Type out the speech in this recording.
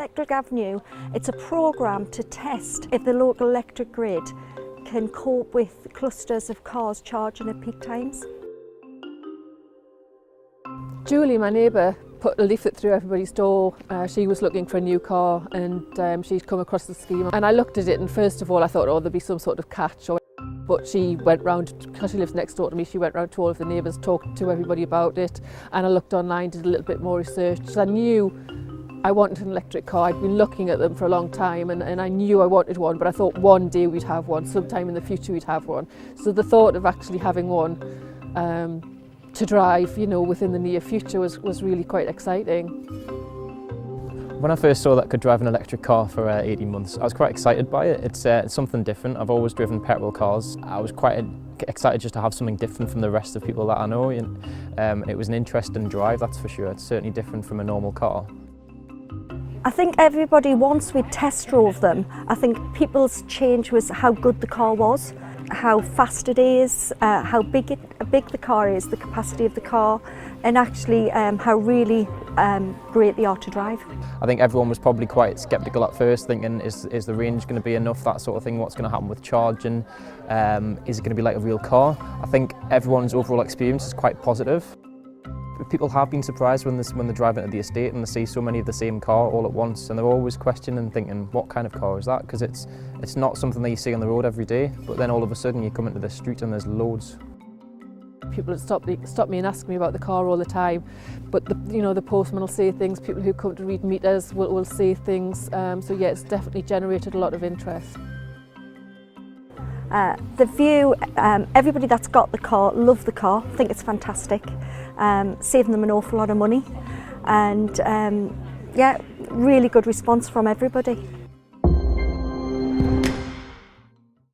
Electric Avenue, it's a programme to test if the local electric grid can cope with clusters of cars charging at peak times. Julie, my neighbour, put a leaflet through everybody's door. She was looking for a new car and she'd come across the scheme. And I looked at it and first of all I thought, oh, there'll be some sort of catch. But she went round, because she lives next door to me, she went round to all of the neighbours, talked to everybody about it. And I looked online, did a little bit more research. So I knew I wanted an electric car. I'd been looking at them for a long time and I knew I wanted one, but I thought one day we'd have one, sometime in the future we'd have one. So the thought of actually having one to drive, you know, within the near future was really quite exciting. When I first saw that I could drive an electric car for 18 months, I was quite excited by it. It's something different. I've always driven petrol cars. I was quite excited just to have something different from the rest of people that I know. And it was an interesting drive, that's for sure. It's certainly different from a normal car. I think everybody, once we test drove them, I think people's change was how good the car was, how fast it is, how big the car is, the capacity of the car, and actually how really great they are to drive. I think everyone was probably quite sceptical at first, thinking is the range going to be enough, that sort of thing, what's going to happen with charging, is it going to be like a real car? I think everyone's overall experience is quite positive. People have been surprised when they're driving to the estate and they see so many of the same car all at once, and they're always questioning and thinking, what kind of car is that? Because it's not something that you see on the road every day, but then all of a sudden you come into the street and there's loads. People stop me and ask me about the car all the time, but the postman will say things, people who come to read meters will say things, so yeah, it's definitely generated a lot of interest. The view, everybody that's got the car love the car, think it's fantastic, saving them an awful lot of money, and yeah, really good response from everybody.